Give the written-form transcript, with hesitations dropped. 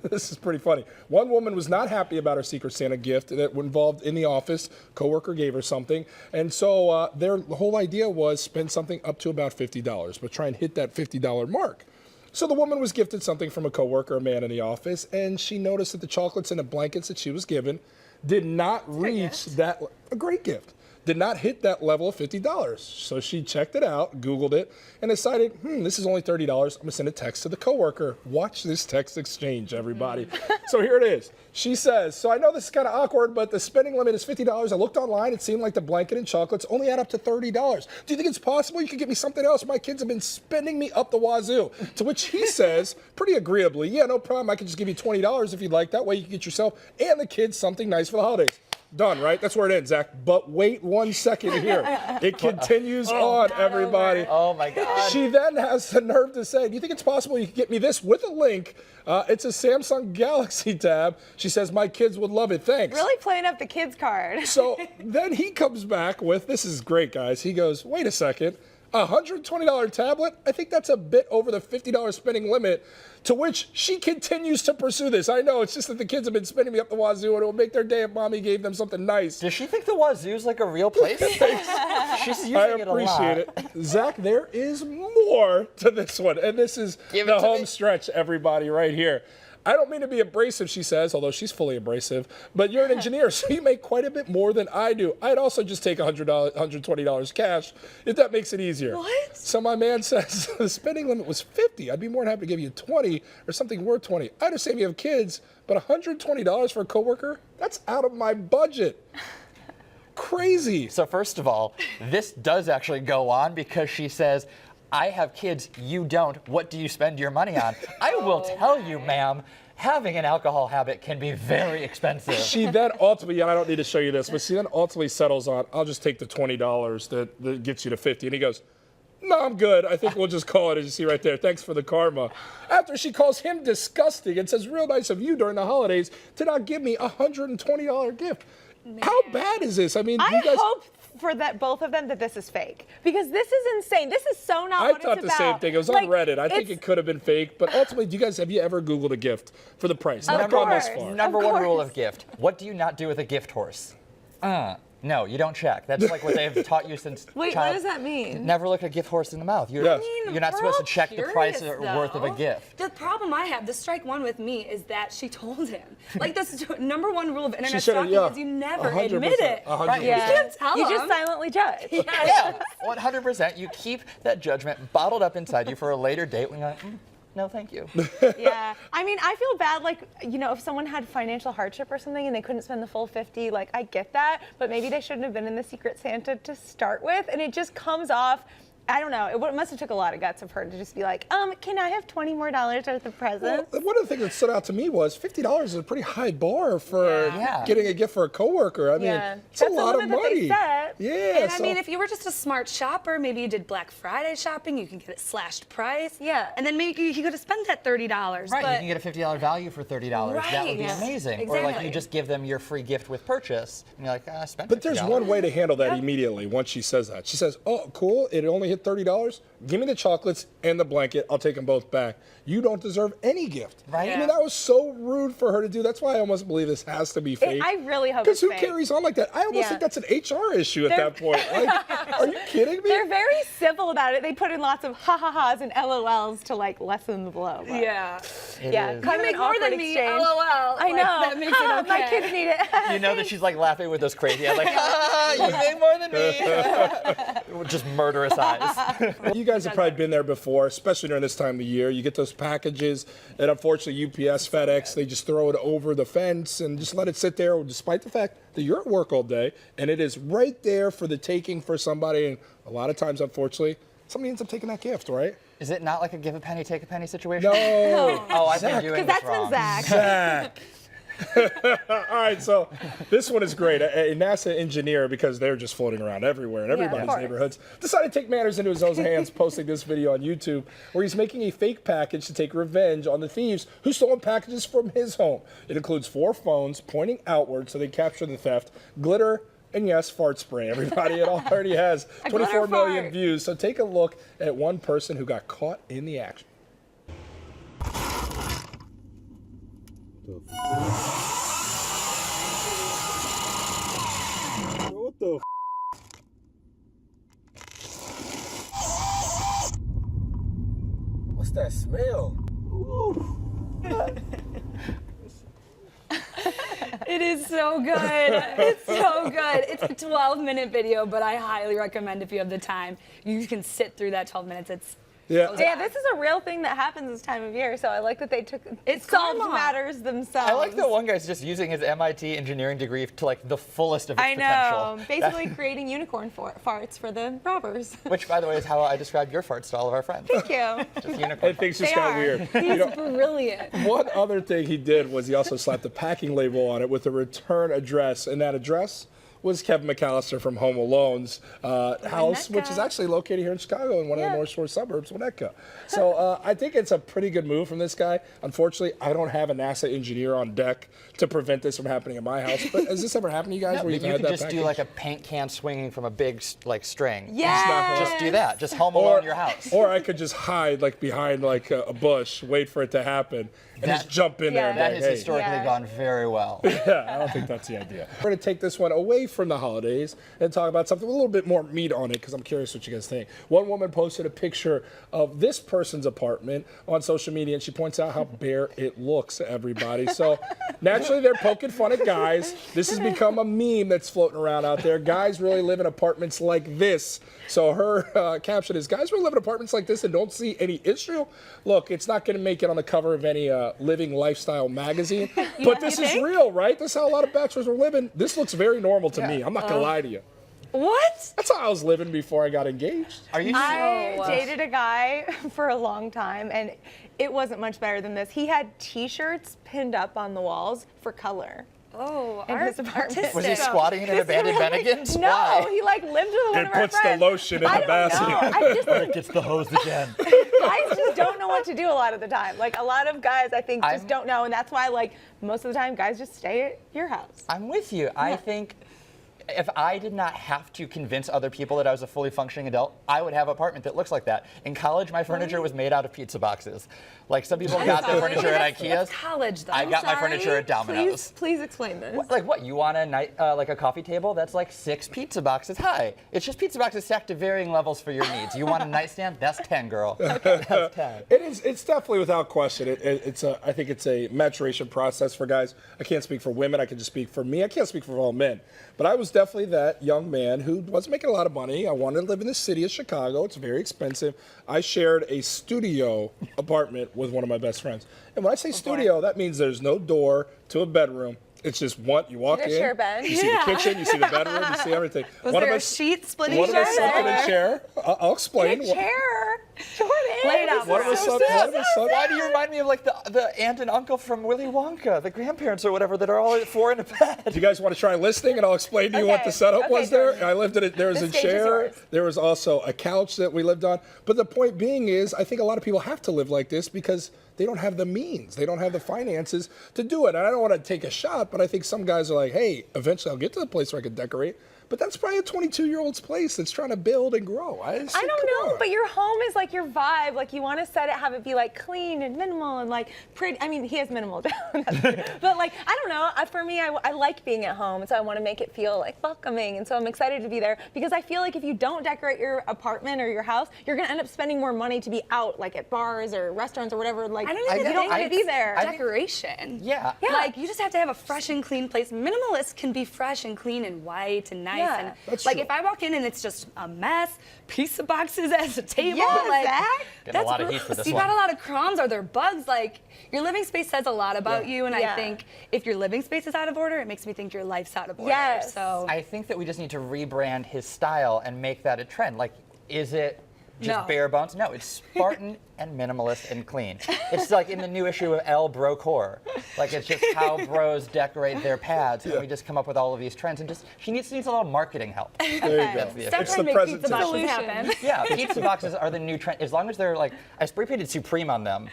This is pretty funny. One woman was not happy about her Secret Santa gift that involved in the office. Coworker gave her something. And so the whole idea was spend something up to about $50, but try and hit that $50 mark. So the woman was gifted something from a coworker, a man in the office, and she noticed that the chocolates and the blankets that she was given did not reach that, a great gift, did not hit that level of $50. So she checked it out, Googled it, and decided, this is only $30. I'm gonna send a text to the coworker. Watch this text exchange, everybody. So here it is. She says, so I know this is kind of awkward, but the spending limit is $50. I looked online, it seemed like the blanket and chocolates only add up to $30. Do you think it's possible you could get me something else? My kids have been spending me up the wazoo. To which he says, pretty agreeably, yeah, no problem. I could just give you $20 if you'd like. That way you can get yourself and the kids something nice for the holidays. Done, right? That's where it ends, Zach. But wait 1 second here. It continues on, everybody. Oh, my God. She then has the nerve to say, do you think it's possible you could get me this with a link? It's a Samsung Galaxy Tab. She says, my kids would love it. Thanks. Really playing up the kids card. So then he comes back with, this is great, guys. He goes, wait a second. A $120 tablet? I think that's a bit over the $50 spending limit. To which she continues to pursue this. I know, it's just that the kids have been spending me up the wazoo, and it will make their day if mommy gave them something nice. Does she think the wazoo's like a real place? She's using it a lot. I appreciate it. Zach, there is more to this one, and this is the home stretch, everybody, right here. I don't mean to be abrasive, she says, although she's fully abrasive, but you're an engineer, so you make quite a bit more than I do. I'd also just take $120 cash, if that makes it easier. What? So my man says the spending limit was $50. I'd be more than happy to give you $20 or something worth $20. I understand you have kids, but $120 for a coworker? That's out of my budget. Crazy. So first of all, this does actually go on because she says, I have kids, you don't. What do you spend your money on? I will tell you, ma'am, having an alcohol habit can be very expensive. She then ultimately, and I don't need to show you this, but she then ultimately settles on, I'll just take the $20 that gets you to $50. And he goes, no, I'm good. I think we'll just call it, as you see right there. Thanks for the karma. After she calls him disgusting and says, real nice of you during the holidays to not give me a $120 gift. Man. How bad is this? I mean, I hope for both of them that this is fake, because this is insane. This is so not what it's about. I thought the same thing. It was on Reddit. I think it could have been fake, but ultimately, have you ever Googled a gift for the price? Of course. Number one rule of gift. What do you not do with a gift horse? No, you don't check. That's like what they've taught you since Wait, what does that mean? Never look a gift horse in the mouth. You're not supposed to check the price or worth of a gift. The problem I have, the strike one with me, is that she told him. Like, the number one rule of internet stalking is you never admit it. Right. You can't tell You just silently judge. Yeah, 100%. You keep that judgment bottled up inside you for a later date when you're like, no, thank you. Yeah. I mean, I feel bad, like, if someone had financial hardship or something and they couldn't spend the full $50, like, I get that, but maybe they shouldn't have been in the Secret Santa to start with. And it just comes off, I don't know, it must have took a lot of guts of her to just be like, can I have $20 more worth of presents? Well, one of the things that stood out to me was $50 is a pretty high bar for getting a gift for a coworker. I mean, it's a lot of money. Yeah. And I mean, if you were just a smart shopper, maybe you did Black Friday shopping, you can get it slashed price. Yeah. And then maybe you could have spent that $30. Right, but you can get a $50 value for $30. Right. That would be amazing. Exactly. Or like you just give them your free gift with purchase, and you're like, I spent $50. But there's one way to handle that immediately once she says that. She says, oh, cool, it only hit $30. Give me the chocolates and the blanket. I'll take them both back. You don't deserve any gift. Right. I mean, that was so rude for her to do. That's why I almost believe this has to be fake. I really hope it's fake. Because who fake. carries on like that? I almost think that's an HR issue at that point. Like, are you kidding me? They're very civil about it. They put in lots of ha-ha-has and LOLs to, like, lessen the blow. But. Yeah. It is. You make more than me, LOL. I know. That makes it okay. My kids need it. You know that she's like laughing with those crazy eyes, like, you make more than me. Just murderous eyes. You guys have probably been there before, especially during this time of the year. You get those packages, and unfortunately UPS, FedEx, they just throw it over the fence and just let it sit there, despite the fact that you're at work all day, and it is right there for the taking for somebody. And a lot of times, unfortunately, somebody ends up taking that gift, right? Is it not like a give a penny, take a penny situation? No. Oh, I've been doing this wrong. Because that's been Zach. Zach. All right, so this one is great. A NASA engineer, because they're just floating around everywhere in everybody's neighborhoods, decided to take matters into his own hands, posting this video on YouTube where he's making a fake package to take revenge on the thieves who stole packages from his home. It includes 4 phones pointing outward so they capture the theft, glitter, and yes, fart spray, everybody. It already has 24 million views. So take a look at one person who got caught in the action. the what the What's that smell? It is so good. It's so good. It's a 12-minute video, but I highly recommend if you have the time, you can sit through that 12 minutes. It's Yeah. Yeah, this is a real thing that happens this time of year, so I like that they solved karma. matters themselves. I like that one guy's just using his MIT engineering degree to like the fullest of its I know. potential. Basically creating unicorn farts for the robbers. Which, by the way, is how I described your farts to all of our friends. Thank you. Just unicorn. And things just They got are. weird. He's brilliant. One other thing he did was he also slapped a packing label on it with a return address, and that address was Kevin McAllister from Home Alone's house, which is actually located here in Chicago in one of the North Shore suburbs, Winnetka. So I think it's a pretty good move from this guy. Unfortunately, I don't have a NASA engineer on deck to prevent this from happening in my house. But has this ever happened to you guys? No, where you you've had could that just package? do like a paint can swinging from a big like string. Yes. Just do that. Just Home Alone your house. Or I could just hide like behind like a bush, wait for it to happen, and just jump in there. And That be has like, hey. historically gone very well. Yeah, I don't think that's the idea. We're going to take this one away from the holidays and talk about something with a little bit more meat on it because I'm curious what you guys think. One woman posted a picture of this person's apartment on social media and she points out how bare it looks to everybody. So naturally they're poking fun at guys. This has become a meme that's floating around out there. Guys really live in apartments like this. So her caption is, guys really live in apartments like this and don't see any issue? Look, it's not going to make it on the cover of any living lifestyle magazine, but this is real, right? This is how a lot of bachelors were living. This looks very normal to me. I'm not gonna lie to you. What? That's how I was living before I got engaged. Are you I dated a guy for a long time, and it wasn't much better than this. He had T-shirts pinned up on the walls for color. Oh, In his apartment. Was he So, squatting in an this abandoned really- Bennigan's? No, Why? he like lived with one It of our puts the friends. lotion in I the don't basket. know. I just think Gets the hose again. guys just don't know what to do a lot of the time. Like a lot of guys, I think, just don't know, and that's why like most of the time guys just stay at your house. I'm with you. I think if I did not have to convince other people that I was a fully functioning adult, I would have an apartment that looks like that. In college, my furniture was made out of pizza boxes. Like some people got their furniture at IKEA. That's college, though. I got my furniture at Domino's. Please explain this. Like what? You want a night like a coffee table? That's like 6 pizza boxes high. It's just pizza boxes stacked to varying levels for your needs. You want a nightstand? That's 10, girl. That's 10. It is. It's definitely without question. I think it's a maturation process for guys. I can't speak for women. I can just speak for me. I can't speak for all men. But I was definitely that young man who wasn't making a lot of money. I wanted to live in the city of Chicago. It's very expensive. I shared a studio apartment with one of my best friends. And when I say studio, that means there's no door to a bedroom. It's just one. You walk Did in. it share a bed? You see the kitchen. You see the bedroom. You see everything. Was one there of a us, sheet splitting one of us each slept in other? a chair. I'll explain. A chair. Jordan. Lay it out One of for us us. slept. One of us slept. Why do you remind me of like the aunt and uncle from Willy Wonka, the grandparents or whatever that are all four in a bed? Do you guys want to try listing, and I'll explain to you what Okay. the setup Okay, was there? Jordan. I lived in it. There was The a stage is chair. yours. There was also a couch that we lived on. But the point being is, I think a lot of people have to live like this because they don't have the means. They don't have the finances to do it. And I don't want to take a shot, but I think some guys are like, hey, eventually I'll get to the place where I can decorate. But that's probably a 22-year-old's place that's trying to build and grow. I I don't know, but your home is like your vibe. Like you want to set it, have it be like clean and minimal and like pretty. I mean, he has minimal down, but like I don't know. For me, I like being at home, and so I want to make it feel like welcoming. And so I'm excited to be there because I feel like if you don't decorate your apartment or your house, you're gonna end up spending more money to be out, like at bars or restaurants or whatever. Like I don't even you don't think need to be there. Decoration. Yeah. Like you just have to have a fresh and clean place. Minimalist can be fresh and clean and white and nice. Yeah. And That's like true. if I walk in and it's just a mess, pizza boxes as a table, Yeah, like Zach. Getting a lot of heat for this you one. got a lot of crumbs. Are there bugs? Like your living space says a lot about you, and I Yeah. think if your living space is out of order, it makes me think your life's out of order. Yes. So I think that we just need to rebrand his style and make that a trend. Like, is it just No. bare bones? No, it's Spartan and minimalist and clean. It's like in the new issue of Elle Brocore. Like it's just how bros decorate their pads, and we just come up with all of these trends. And just she needs a little marketing help. There you go. stop It's trying the to make pizza presentation. boxes happen. Yeah, pizza boxes are the new trend. As long as they're like, I spray painted Supreme on them,